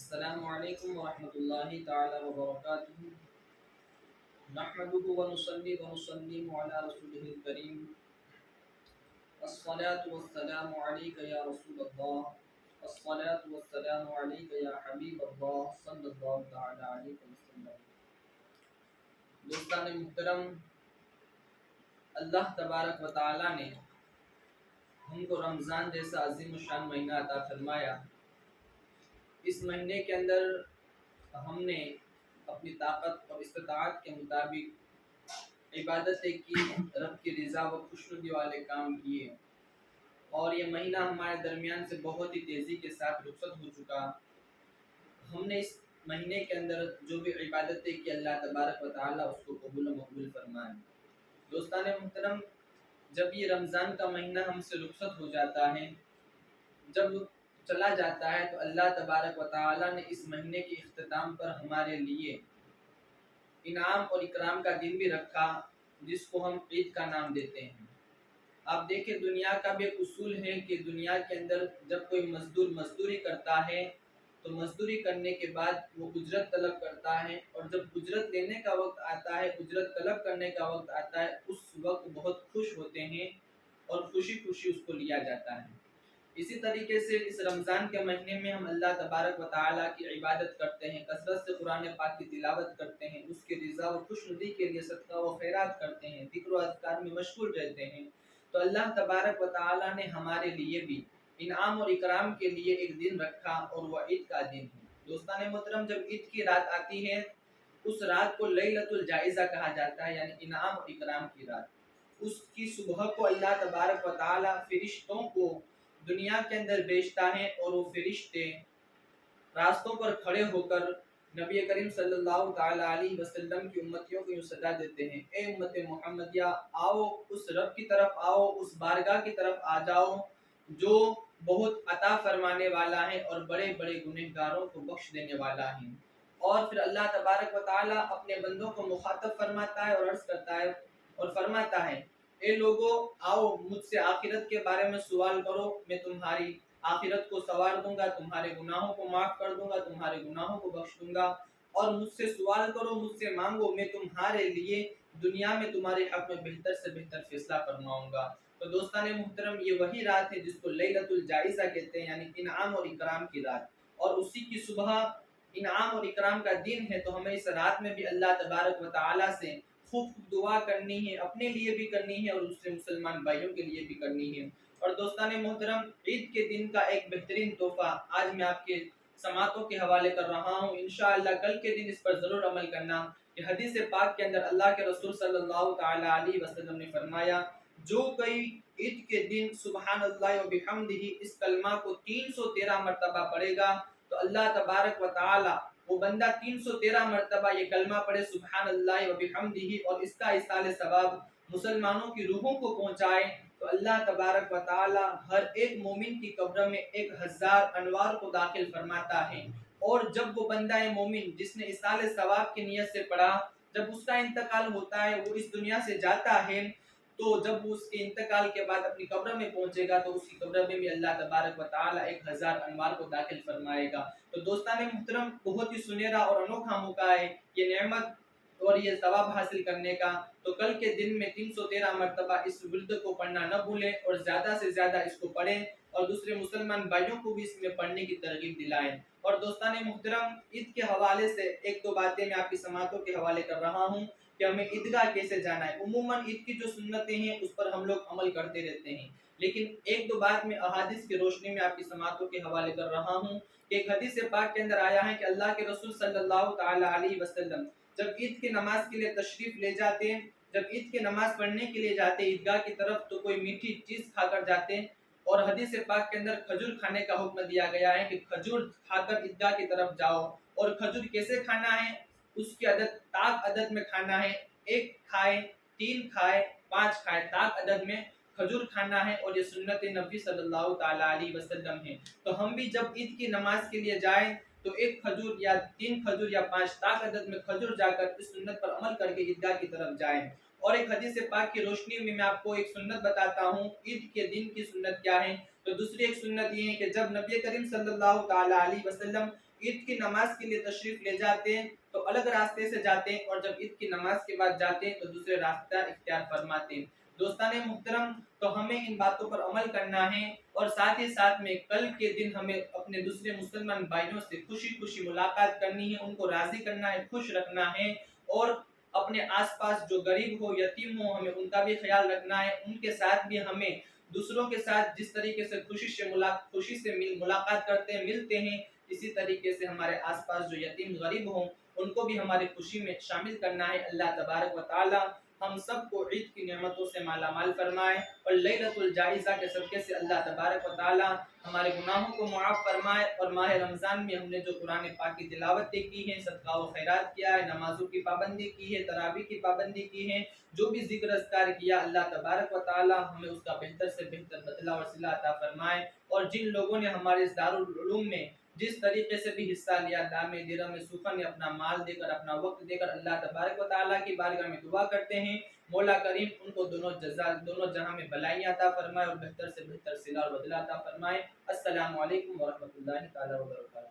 السلام علیکم ورحمۃ اللہ تعالی وبرکاتہ نحمده ونصلي ونسلم على رسوله الكريم الصلاة والسلام عليك يا رسول الله الصلاة والسلام عليك يا حبيب الله صلى الله تعالى عليه وسلم دوستان محترم، اللہ تبارک و تعالی نے ہم کو رمضان جیسا عظیم الشان مہینہ عطا فرمایا۔ اس مہینے کے اندر ہم نے اپنی طاقت اور استطاعت کے مطابق عبادتیں کی، رب کی رضا و خوشنودی والے کام کیے، اور یہ مہینہ ہمارے درمیان سے بہت ہی تیزی کے ساتھ رخصت ہو چکا۔ ہم نے اس مہینے کے اندر جو بھی عبادتیں کی، اللہ تبارک و تعالیٰ اس کو قبول و مقبول فرمائے۔ دوستان محترم، جب یہ رمضان کا مہینہ ہم سے رخصت ہو جاتا ہے، جب چلا جاتا ہے، تو اللہ تبارک و تعالیٰ نے اس مہینے کے اختتام پر ہمارے لیے انعام اور اکرام کا دن بھی رکھا، جس کو ہم عید کا نام دیتے ہیں۔ آپ دیکھیں، دنیا کا بھی ایک اصول ہے کہ دنیا کے اندر جب کوئی مزدور مزدوری کرتا ہے تو مزدوری کرنے کے بعد وہ اجرت طلب کرتا ہے، اور جب اجرت لینے کا وقت آتا ہے، اجرت طلب کرنے کا وقت آتا ہے، اس وقت بہت خوش ہوتے ہیں اور خوشی خوشی اس کو لیا جاتا ہے۔ اسی طریقے سے اس رمضان کے مہینے میں ہم اللہ تبارک و تعالیٰ کی عبادت کرتے ہیں، کثرت سے قرآن پاک کی تلاوت کرتے ہیں، اس کی رضا و خوشنودی کے لیے صدقہ و خیرات کرتے ہیں، ذکر و اذکار میں مشغول رہتے ہیں، تو اللہ تبارک و تعالیٰ نے ہمارے لیے بھی انعام اور اکرام کے لیے ایک دن رکھا، اور وہ عید کا دن ہے۔ دوستان محترم، جب عید کی رات آتی ہے، اس رات کو لیلۃ الجائزہ کہا جاتا ہے، یعنی انعام اور اکرام کی رات۔ اس کی صبح کو اللہ تبارک و تعالیٰ فرشتوں کو دنیا کے اندر بھیجتا ہے، اور وہ فرشتے راستوں پر کھڑے ہو کر نبی کریم صلی اللہ تعالی علیہ وسلم کی امتیوں کو یوں صدا دیتے ہیں: اے امت محمدیہ، آؤ اس رب کی طرف، آؤ اس بارگاہ کی طرف آ جاؤ جو بہت عطا فرمانے والا ہے اور بڑے بڑے گنہگاروں کو بخش دینے والا ہے۔ اور پھر اللہ تبارک و تعالیٰ اپنے بندوں کو مخاطب فرماتا ہے اور عرض کرتا ہے اور فرماتا ہے: اے لوگو، آؤ مجھ سے آخرت کے بارے میں سوال کرو، میں تمہاری آخرت کو سنوار دوں گا، تمہارے گناہوں کو معاف کر دوں گا، تمہارے گناہوں کو بخش دوں گا، اور مجھ سے سوال کرو، مجھ سے مانگو، میں تمہارے لیے دنیا میں تمہارے حق میں بہتر سے بہتر فیصلہ فرماؤں گا۔ تو دوستان محترم، یہ وہی رات ہے جس کو لیلۃ الجائزہ کہتے ہیں، یعنی انعام اور اکرام کی رات، اور اسی کی صبح انعام اور اکرام کا دن ہے۔ تو ہمیں اس رات میں بھی اللہ تبارک و تعالیٰ سے خوب دعا کرنی ہے، اپنے لیے بھی کرنی ہے اور دوسرے مسلمان بھائیوں کے لیے بھی کرنی ہے۔ اور دوستان محترم، عید کے دن کا ایک بہترین تحفہ آج میں آپ کے سماعتوں کے حوالے کر رہا ہوں۔ انشاءاللہ کل کے دن اس پر ضرور عمل کرنا کہ حدیث پاک کے اندر اللہ کے رسول صلی اللہ تعالی علیہ وسلم نے فرمایا: جو کوئی عید کے دن سبحان اللہ و بحمدہ اس کلمہ کو 313 مرتبہ پڑھے گا، تو اللہ تبارک و تعالی وہ بندہ 313 مرتبہ یہ کلمہ پڑھے سبحان اللہ و بحمدہ، اور اس کا ایصال ثواب مسلمانوں کی روحوں کو پہنچائے، تو اللہ تبارک و تعالی ہر ایک مومن کی قبر میں 1000 انوار کو داخل فرماتا ہے۔ اور جب وہ بندہ مومن جس نے ایصال ثواب کی نیت سے پڑھا، جب اس کا انتقال ہوتا ہے، وہ اس دنیا سے جاتا ہے، تو جب وہ اس کے انتقال کے بعد اپنی قبر میں پہنچے گا تو اس کی قبر میں بھی اللہ تبارک و تعالی 1000 انوار کو داخل فرمائے گا۔ تو دوستان محترم، بہت ہی سنہرا اور انوکھا موقع ہے یہ نعمت اور یہ ثواب حاصل کرنے کا۔ تو کل کے دن میں 313 مرتبہ اس ورد کو پڑھنا نہ بھولیں، اور زیادہ سے زیادہ اس کو پڑھیں، اور دوسرے مسلمان بھائیوں کو بھی اس میں پڑھنے کی ترغیب دلائیں۔ اور دوستان محترم، عید کے حوالے سے ایک دو باتیں میں آپ کی سماعتوں کے حوالے کر رہا ہوں کہ ہمیں عیدگاہ کیسے جانا ہے۔ عموماً عید کی جو سنتیں ہیں اس پر ہم لوگ عمل کرتے رہتے ہیں، لیکن ایک دو بات میں احادیث کی روشنی میں آپ کی سماعتوں کے حوالے کر رہا ہوں کہ ایک حدیث پاک کے اندر آیا ہے کہ اللہ کے رسول صلی اللہ تعالی علیہ وسلم جب عید کی نماز کے لیے تشریف لے جاتے ہیں، جب عید کی نماز پڑھنے کے لیے جاتے عیدگاہ کی طرف، تو کوئی میٹھی چیز کھا کر جاتے ہیں، اور حدیث پاک کے اندر کھجور کھانے کا حکم دیا گیا ہے کہ کھجور کھا کر عیدگاہ کی طرف جاؤ۔ اور کھجور کیسے کھانا ہے؟ اس کی عدد طاق عدد میں کھانا ہے، 1 کھائے، 3 کھائے، 5 کھائے، طاق عدد میں کھجور کھانا ہے، اور یہ سنت نبی صلی اللہ تعالی علیہ وسلم ہے۔ تو ہم بھی جب عید کی نماز کے لیے جائیں تو 1 کھجور یا 3 کھجور یا 5 طاق عدد میں کھجور جا کر اس سنت پر عمل کر کے عیدگاہ کی طرف جائیں۔ اور ایک حدیث پاک کی روشنی میں میں آپ کو ایک سنت بتاتا ہوں عید کے دن کی سنت کیا ہے۔ تو دوسری ایک سنت یہ ہے کہ جب نبی کریم صلی اللہ تعالی علیہ وسلم عید کی نماز کے لیے تشریف لے جاتے ہیں تو الگ راستے سے جاتے ہیں، اور جب عید کی نماز کے بعد جاتے ہیں تو دوسرے راستہ اختیار فرماتے ہیں۔ دوستان محترم، تو ہمیں ان باتوں پر عمل کرنا ہے، اور ساتھ ہی ساتھ میں کل کے دن ہمیں اپنے دوسرے مسلمان بھائیوں سے خوشی خوشی ملاقات کرنی ہے، ان کو راضی کرنا ہے، خوش رکھنا ہے، اور اپنے آس پاس جو غریب ہو یتیم ہو ہمیں ان کا بھی خیال رکھنا ہے، ان کے ساتھ بھی ہمیں دوسروں کے ساتھ جس طریقے سے خوشی سے ملاقات کرتے ہیں ملتے ہیں، اسی طریقے سے ہمارے آس پاس جو یتیم غریب ہوں ان کو بھی ہماری خوشی میں شامل کرنا ہے۔ اللہ تبارک و تعالی ہم سب کو عید کی نعمتوں سے مالا مال فرمائے، اور لیلۃ الجائزہ کے صدقے سے اللہ تبارک و تعالی ہمارے گناہوں کو معاف فرمائے، اور ماہ رمضان میں ہم نے جو قرآن پاک کی تلاوتیں کی ہیں، صدقہ و خیرات کیا ہے، نمازوں کی پابندی کی ہے، تراویح کی پابندی کی ہے، جو بھی ذکر اذکار کیا، اللہ تبارک و تعالی ہمیں اس کا بہتر سے بہتر بدلہ اور صلہ عطا فرمائے، اور جن لوگوں نے ہمارے اس دارالعلوم میں جس طریقے سے بھی حصہ لیا، دام درہم صوفہ نے اپنا مال دے کر اپنا وقت دے کر، اللہ تبارک و تعالیٰ کی بارگاہ میں دعا کرتے ہیں مولا کریم ان کو دونوں جہاں میں بھلائیاں عطا فرمائے اور بہتر سے بہتر صلہ اور بدلہ عطا فرمائے۔ السلام علیکم ورحمۃ اللہ تعالیٰ وبرکاتہ۔